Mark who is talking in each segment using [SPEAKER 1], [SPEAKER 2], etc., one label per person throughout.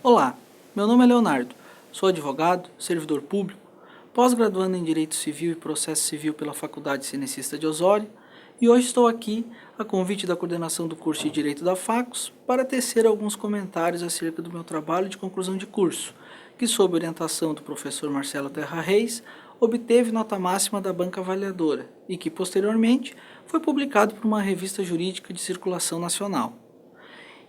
[SPEAKER 1] Olá, meu nome é Leonardo, sou advogado, servidor público, pós-graduando em Direito Civil e Processo Civil pela Faculdade Cenecista de Osório e hoje estou aqui, a convite da coordenação do curso de Direito da Facos, para tecer alguns comentários acerca do meu trabalho de conclusão de curso, que sob orientação do professor Marcelo Terra Reis, obteve nota máxima da banca avaliadora e que, posteriormente, foi publicado por uma revista jurídica de circulação nacional.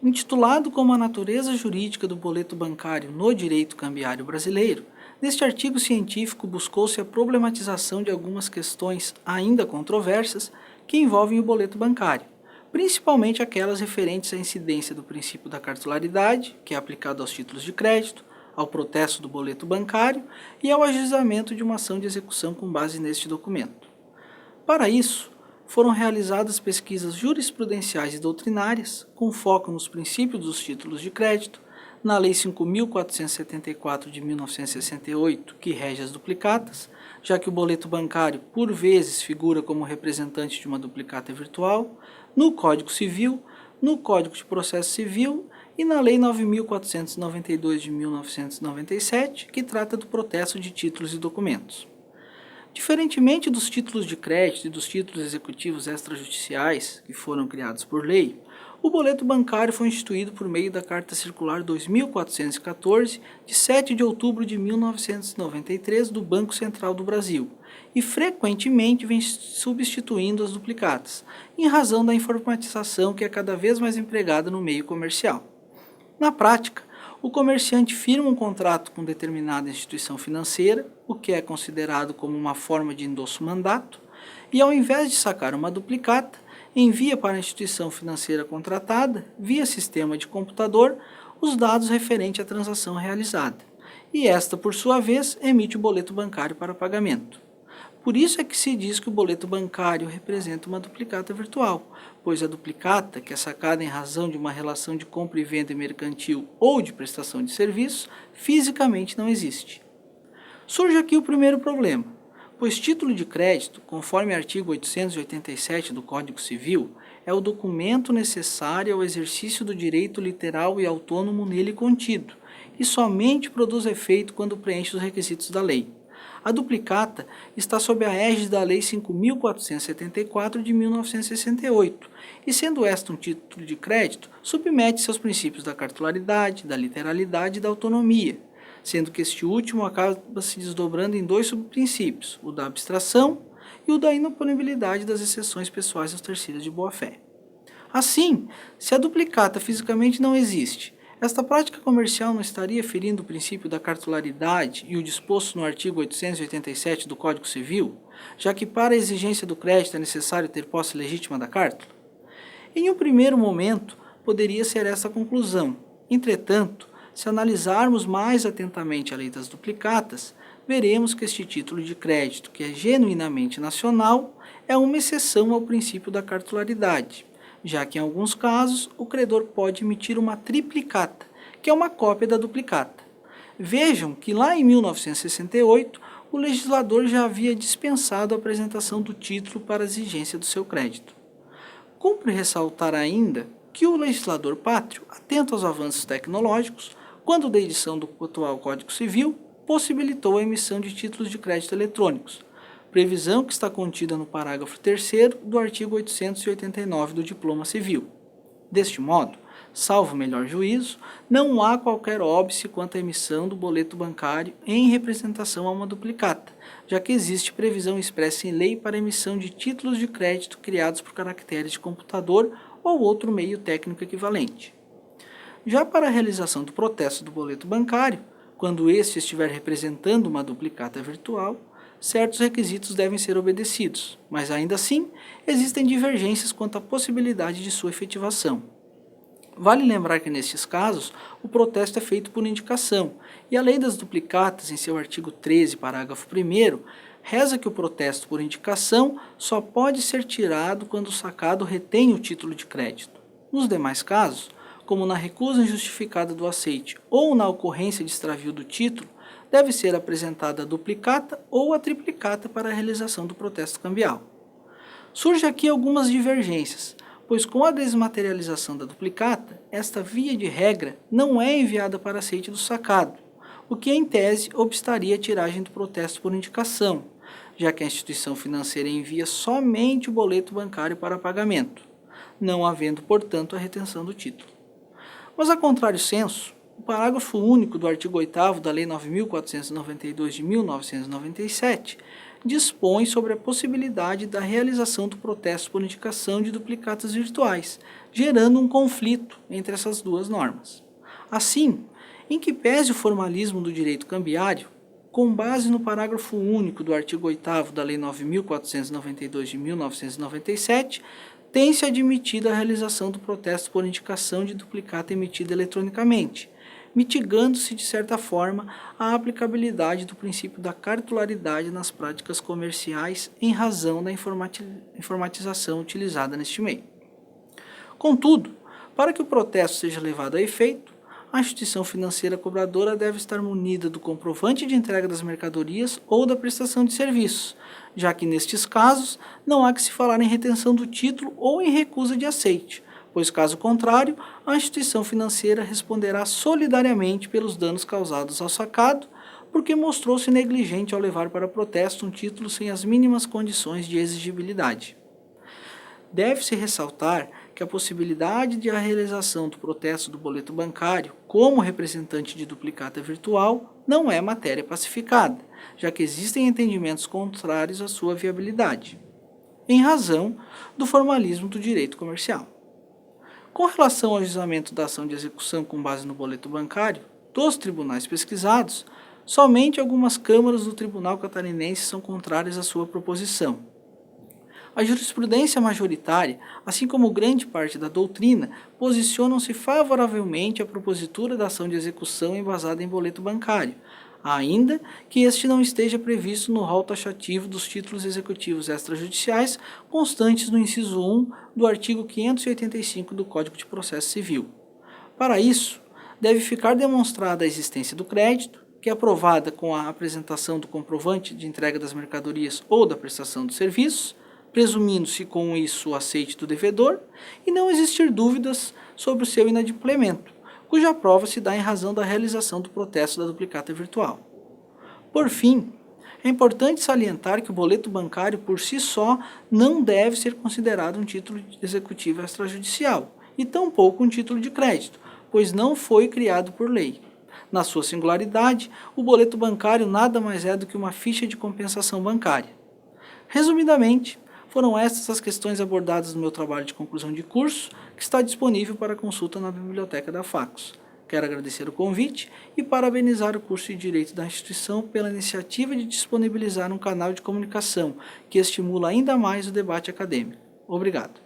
[SPEAKER 1] Intitulado como a natureza jurídica do boleto bancário no direito cambiário brasileiro, neste artigo científico buscou-se a problematização de algumas questões ainda controversas que envolvem o boleto bancário, principalmente aquelas referentes à incidência do princípio da cartularidade, que é aplicado aos títulos de crédito, ao protesto do boleto bancário e ao ajuizamento de uma ação de execução com base neste documento. Para isso, foram realizadas pesquisas jurisprudenciais e doutrinárias, com foco nos princípios dos títulos de crédito, na Lei 5.474 de 1968, que rege as duplicatas, já que o boleto bancário, por vezes, figura como representante de uma duplicata virtual, no Código Civil, no Código de Processo Civil e na Lei 9.492 de 1997, que trata do protesto de títulos e documentos. Diferentemente dos títulos de crédito e dos títulos executivos extrajudiciais, que foram criados por lei, o boleto bancário foi instituído por meio da Carta Circular 2414, de 7 de outubro de 1993, do Banco Central do Brasil, e frequentemente vem substituindo as duplicatas, em razão da informatização que é cada vez mais empregada no meio comercial. Na prática, o comerciante firma um contrato com determinada instituição financeira, o que é considerado como uma forma de endosso-mandato, e ao invés de sacar uma duplicata, envia para a instituição financeira contratada, via sistema de computador, os dados referentes à transação realizada, e esta, por sua vez, emite o boleto bancário para pagamento. Por isso é que se diz que o boleto bancário representa uma duplicata virtual, pois a duplicata, que é sacada em razão de uma relação de compra e venda mercantil ou de prestação de serviços, fisicamente não existe. Surge aqui o primeiro problema, pois título de crédito, conforme artigo 887 do Código Civil, é o documento necessário ao exercício do direito literal e autônomo nele contido, e somente produz efeito quando preenche os requisitos da lei. A duplicata está sob a égide da Lei 5.474 de 1968 e, sendo esta um título de crédito, submete-se aos princípios da cartularidade, da literalidade e da autonomia, sendo que este último acaba se desdobrando em dois subprincípios, o da abstração e o da inoponibilidade das exceções pessoais aos terceiros de boa-fé. Assim, se a duplicata fisicamente não existe, esta prática comercial não estaria ferindo o princípio da cartularidade e o disposto no artigo 887 do Código Civil, já que para a exigência do crédito é necessário ter posse legítima da cártula? Em um primeiro momento, poderia ser essa a conclusão. Entretanto, se analisarmos mais atentamente a lei das duplicatas, veremos que este título de crédito, que é genuinamente nacional, é uma exceção ao princípio da cartularidade, já que em alguns casos o credor pode emitir uma triplicata, que é uma cópia da duplicata. Vejam que lá em 1968 o legislador já havia dispensado a apresentação do título para a exigência do seu crédito. Cumpre ressaltar ainda que o legislador pátrio, atento aos avanços tecnológicos, quando da edição do atual Código Civil, possibilitou a emissão de títulos de crédito eletrônicos, previsão que está contida no parágrafo 3º do artigo 889 do Diploma Civil. Deste modo, salvo melhor juízo, não há qualquer óbice quanto à emissão do boleto bancário em representação a uma duplicata, já que existe previsão expressa em lei para a emissão de títulos de crédito criados por caracteres de computador ou outro meio técnico equivalente. Já para a realização do protesto do boleto bancário, quando este estiver representando uma duplicata virtual, certos requisitos devem ser obedecidos, mas ainda assim existem divergências quanto à possibilidade de sua efetivação. Vale lembrar que nestes casos o protesto é feito por indicação e a lei das duplicatas, em seu artigo 13, parágrafo 1º, reza que o protesto por indicação só pode ser tirado quando o sacado retém o título de crédito. Nos demais casos, como na recusa injustificada do aceite ou na ocorrência de extravio do título, deve ser apresentada a duplicata ou a triplicata para a realização do protesto cambial. Surge aqui algumas divergências, pois com a desmaterialização da duplicata, esta via de regra não é enviada para aceite do sacado, o que em tese obstaria a tiragem do protesto por indicação, já que a instituição financeira envia somente o boleto bancário para pagamento, não havendo, portanto, a retenção do título. Mas, a contrário senso, o parágrafo único do artigo 8º da Lei 9.492 de 1997 dispõe sobre a possibilidade da realização do protesto por indicação de duplicatas virtuais, gerando um conflito entre essas duas normas. Assim, em que pese o formalismo do direito cambiário, com base no parágrafo único do artigo 8º da Lei 9.492 de 1997, tem-se admitido a realização do protesto por indicação de duplicata emitida eletronicamente, mitigando-se, de certa forma, a aplicabilidade do princípio da cartularidade nas práticas comerciais em razão da informatização utilizada neste meio. Contudo, para que o protesto seja levado a efeito, a instituição financeira cobradora deve estar munida do comprovante de entrega das mercadorias ou da prestação de serviços, já que nestes casos não há que se falar em retenção do título ou em recusa de aceite, pois caso contrário, a instituição financeira responderá solidariamente pelos danos causados ao sacado, porque mostrou-se negligente ao levar para protesto um título sem as mínimas condições de exigibilidade. Deve-se ressaltar que a possibilidade de a realização do protesto do boleto bancário como representante de duplicata virtual não é matéria pacificada, já que existem entendimentos contrários à sua viabilidade, em razão do formalismo do direito comercial. Com relação ao ajuizamento da ação de execução com base no boleto bancário, dos tribunais pesquisados, somente algumas câmaras do Tribunal Catarinense são contrárias à sua proposição. A jurisprudência majoritária, assim como grande parte da doutrina, posicionam-se favoravelmente à propositura da ação de execução embasada em boleto bancário, ainda que este não esteja previsto no rol taxativo dos títulos executivos extrajudiciais constantes no inciso 1 do artigo 585 do Código de Processo Civil. Para isso, deve ficar demonstrada a existência do crédito, que é aprovada com a apresentação do comprovante de entrega das mercadorias ou da prestação dos serviços, presumindo-se com isso o aceite do devedor, e não existir dúvidas sobre o seu inadimplemento, cuja prova se dá em razão da realização do protesto da duplicata virtual. Por fim, é importante salientar que o boleto bancário por si só não deve ser considerado um título executivo extrajudicial, e tampouco um título de crédito, pois não foi criado por lei. Na sua singularidade, o boleto bancário nada mais é do que uma ficha de compensação bancária. Resumidamente, foram estas as questões abordadas no meu trabalho de conclusão de curso, que está disponível para consulta na biblioteca da Facos. Quero agradecer o convite e parabenizar o curso de Direito da instituição pela iniciativa de disponibilizar um canal de comunicação que estimula ainda mais o debate acadêmico. Obrigado.